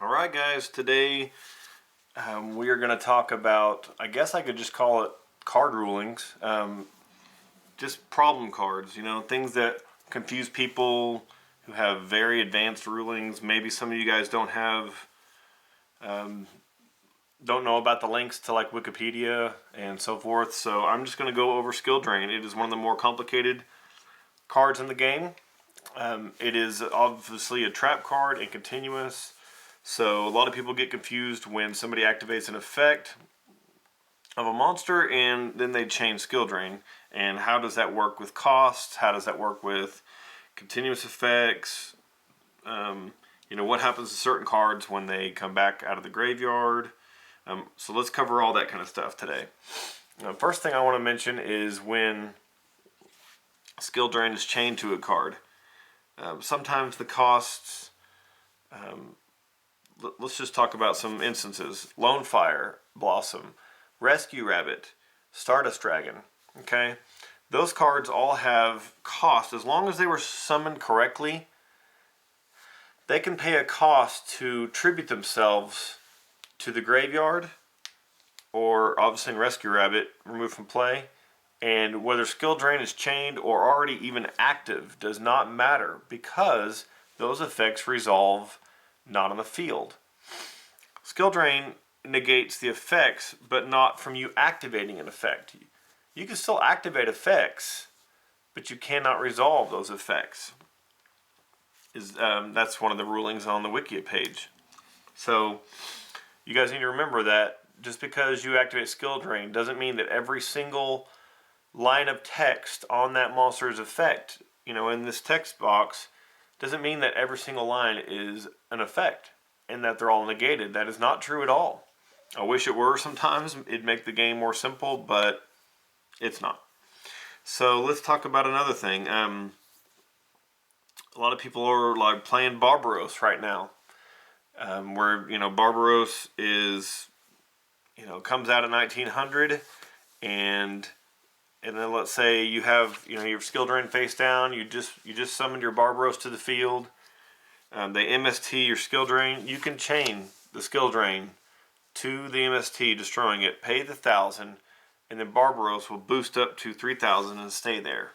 Alright guys, today we are going to talk about, I guess I could just call it card rulings, just problem cards, things that confuse people who have very advanced rulings. Maybe some of you guys don't know about the links to like Wikipedia and so forth, so I'm just going to go over Skill Drain. It is one of the more complicated cards in the game. It is obviously a trap card and continuous. So a lot of people get confused when somebody activates an effect of a monster and then they change Skill Drain. And how does that work with costs? How does that work with continuous effects? What happens to certain cards when they come back out of the graveyard? So let's cover all that kind of stuff today. First thing I want to mention is when Skill Drain is chained to a card. Sometimes the costs... let's just talk about some instances. Lone Fire, Blossom, Rescue Rabbit, Stardust Dragon. Okay? Those cards all have cost. As long as they were summoned correctly, they can pay a cost to tribute themselves to the graveyard, or obviously in Rescue Rabbit, removed from play. And whether Skill Drain is chained or already even active does not matter, because those effects resolve not on the field. Skill Drain negates the effects, but not from you activating an effect. You can still activate effects, but you cannot resolve those effects. That's one of the rulings on the YuGiOh page. So you guys need to remember that just because you activate Skill Drain doesn't mean that every single line of text on that monster's effect, in this text box, doesn't mean that every single line is an effect and that they're all negated. That is not true at all. I wish it were sometimes. It'd make the game more simple, but it's not. So let's talk about another thing. A lot of people are like playing Barbaros right now, where Barbaros is comes out in 1900, and then let's say you have your Skill Drain face down. You just summoned your Barbaros to the field. They MST your Skill Drain. You can chain the Skill Drain to the MST, destroying it. Pay the 1,000, and then Barbaros will boost up to 3,000 and stay there.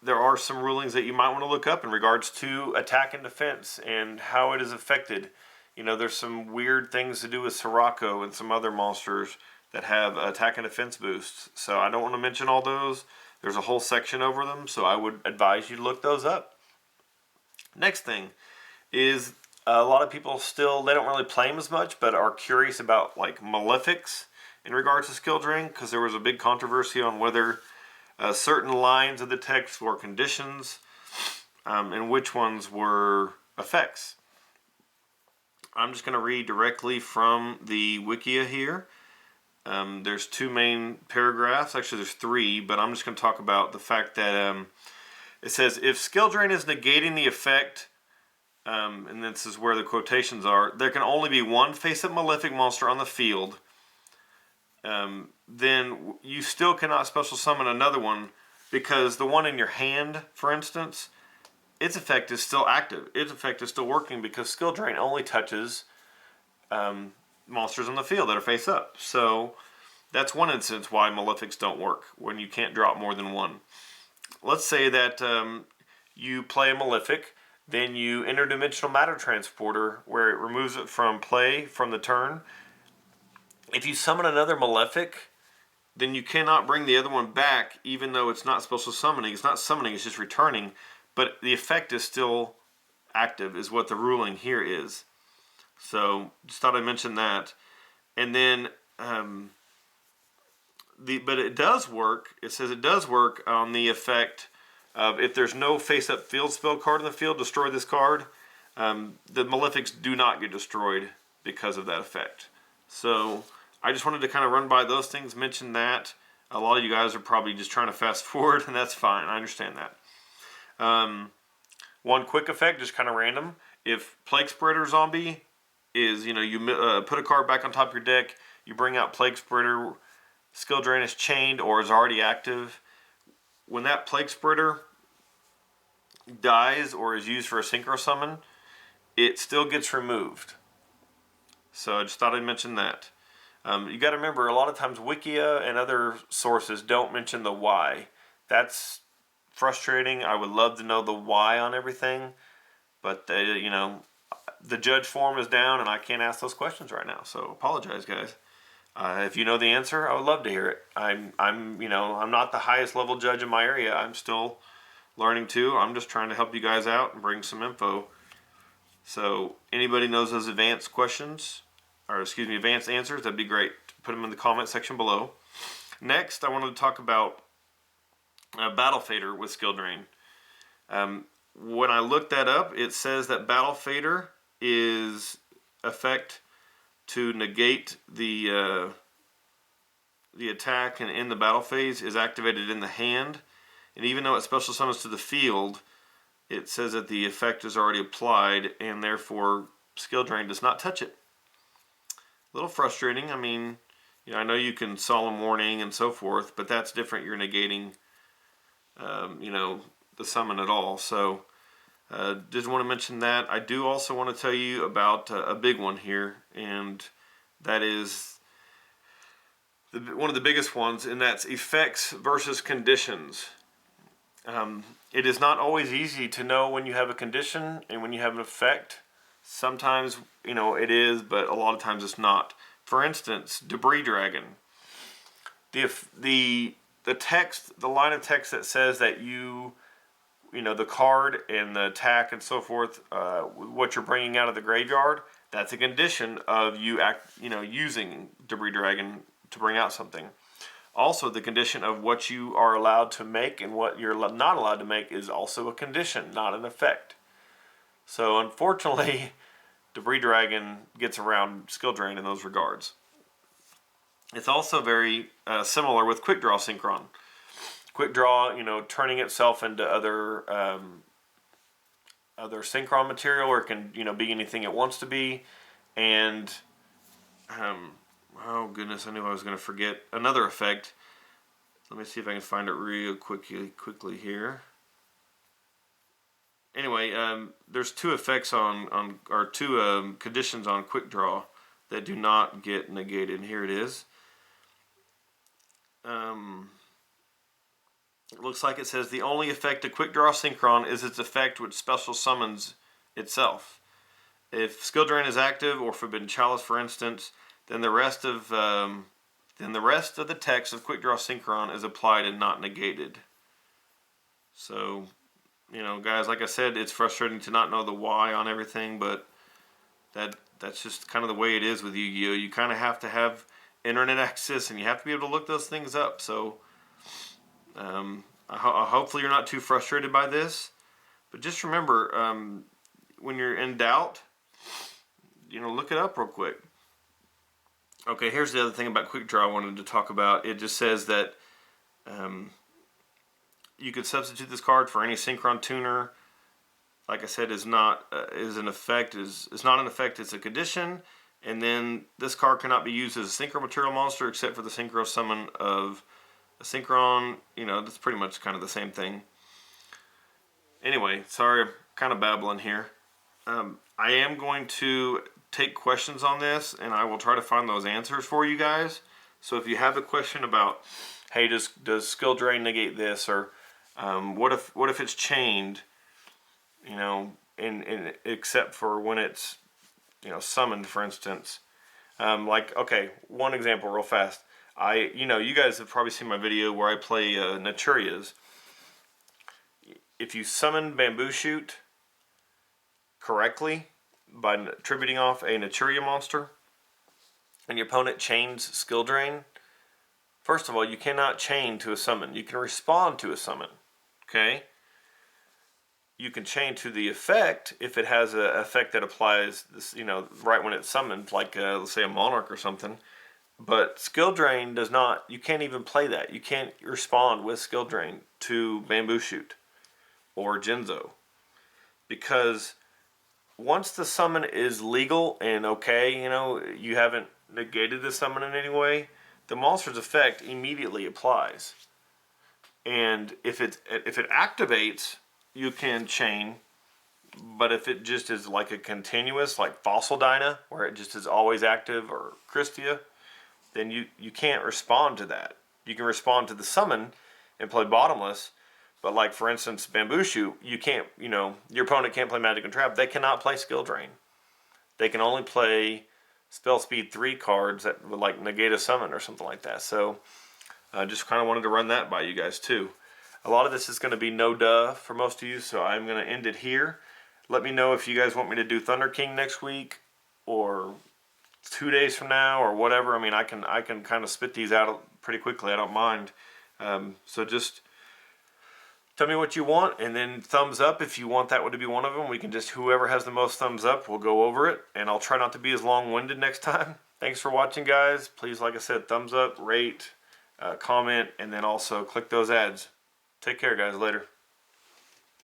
There are some rulings that you might want to look up in regards to attack and defense and how it is affected. There's some weird things to do with Sirocco and some other monsters that have attack and defense boosts. So I don't want to mention all those. There's a whole section over them, so I would advise you to look those up. Next thing is a lot of people they don't really play them as much, but are curious about like Malefics in regards to Skill Drain, because there was a big controversy on whether certain lines of the text were conditions and which ones were effects. I'm just going to read directly from the YuGiOh here. There's two main paragraphs. Actually, there's three, but I'm just going to talk about the fact that it says, if Skill Drain is negating the effect, and this is where the quotations are, there can only be one face-up Malefic monster on the field. Then you still cannot special summon another one, because the one in your hand, for instance, its effect is still active. Its effect is still working, because Skill Drain only touches monsters on the field that are face up. So that's one instance why Malefics don't work, when you can't drop more than one. Let's say that you play a Malefic, then you interdimensional matter transporter, where it removes it from play from the turn. If you summon another Malefic, then you cannot bring the other one back, even though it's not special summoning. It's not summoning, it's just returning, but the effect is still active, is what the ruling here is. So just thought I'd mention that. And then but it does work. It says it does work on the effect of, if there's no face-up field spell card in the field, destroy this card. The Malefics do not get destroyed because of that effect. So I just wanted to kind of run by those things, mention that. A lot of you guys are probably just trying to fast forward, and that's fine. I understand that. One quick effect, just kind of random. If Plague Spreader Zombie is, you put a card back on top of your deck, you bring out Plague Spreader, Skill Drain is chained or is already active. When that Plague Spreader dies or is used for a synchro summon, it still gets removed. So I just thought I'd mention that. You got to remember, a lot of times Wikia and other sources don't mention the why. That's frustrating. I would love to know the why on everything, but the judge form is down, and I can't ask those questions right now. So apologize, guys. If you know the answer, I would love to hear it. I'm not the highest level judge in my area. I'm still learning too. I'm just trying to help you guys out and bring some info. So anybody knows those advanced questions, or excuse me, advanced answers, that'd be great. Put them in the comment section below. Next, I wanted to talk about Battle Fader with Skill Drain. When I looked that up, it says that Battle Fader is effect to negate the attack and in the battle phase is activated in the hand. And even though it special summons to the field, it says that the effect is already applied and therefore Skill Drain does not touch it. A little frustrating. I mean, I know you can Solemn Warning and so forth, but that's different. You're negating, the summon at all. So, just want to mention that. I do also want to tell you about a big one here, and that is one of the biggest ones, and that's effects versus conditions. It is not always easy to know when you have a condition and when you have an effect. Sometimes, it is, but a lot of times it's not. For instance, Debris Dragon. The text, the line of text that says that the card and the attack and so forth, what you're bringing out of the graveyard, that's a condition of you using Debris Dragon to bring out something. Also, the condition of what you are allowed to make and what you're not allowed to make is also a condition, not an effect. So, unfortunately, Debris Dragon gets around Skill Drain in those regards. It's also very similar with Quick Draw Synchron. Quick Draw, turning itself into other Synchron material, or it can, be anything it wants to be. And, oh goodness, I knew I was going to forget another effect. Let me see if I can find it real quickly here. Anyway, there's two effects or two conditions on Quick Draw that do not get negated. Here it is. It looks like it says the only effect of Quick Draw Synchron is its effect which special summons itself. If Skill Drain is active, or Forbidden Chalice, for instance, then the rest of the text of Quick Draw Synchron is applied and not negated. So, guys, like I said, it's frustrating to not know the why on everything, but that's just kind of the way it is with YuGiOh. You kind of have to have internet access, and you have to be able to look those things up. So, hopefully you're not too frustrated by this. But just remember, when you're in doubt, look it up real quick. Okay, here's the other thing about Quick Draw I wanted to talk about. It just says that you could substitute this card for any Synchron tuner. Like I said, is not an effect. Is not an effect. It's a condition. And then this card cannot be used as a Synchro material monster except for the Synchro summon of a Synchron. That's pretty much kind of the same thing. Anyway, sorry, I'm kind of babbling here. I am going to take questions on this, and I will try to find those answers for you guys. So if you have a question about, hey, does Skill Drain negate this, or what if it's chained, in except for when it's summoned, for instance. Okay, one example real fast. You guys have probably seen my video where I play Naturias. If you summon Bamboo Shoot correctly by tributing off a Naturia monster, and your opponent chains Skill Drain, first of all, you cannot chain to a summon. You can respond to a summon, okay? You can chain to the effect if it has an effect that applies this, right when it's summoned, like let's say a Monarch or something. But Skill Drain does not. You can't even play that. You can't respond with Skill Drain to Bamboo Shoot or Jinzo, because once the summon is legal and okay, you haven't negated the summon in any way, the monster's effect immediately applies. And if it activates you can chain. But if it just is like a continuous, like Fossil Dyna, where it just is always active, or Christia, then you can't respond to that. You can respond to the summon and play bottomless, but like for instance, Bamboo Shoot, you can't, your opponent can't play Magic and Trap. They cannot play Skill Drain. They can only play Spell Speed 3 cards that would like negate a summon or something like that. So I just kind of wanted to run that by you guys too. A lot of this is going to be no duh for most of you, so I'm going to end it here. Let me know if you guys want me to do Thunder King next week or 2 days from now or whatever. I mean, I can kind of spit these out pretty quickly. I don't mind. So just tell me what you want, and then thumbs up if you want that one to be one of them. We can just, whoever has the most thumbs up, we'll go over it, and I'll try not to be as long-winded next time. Thanks for watching, guys. Please, like I said, thumbs up, rate, comment, and then also click those ads. Take care, guys. Later.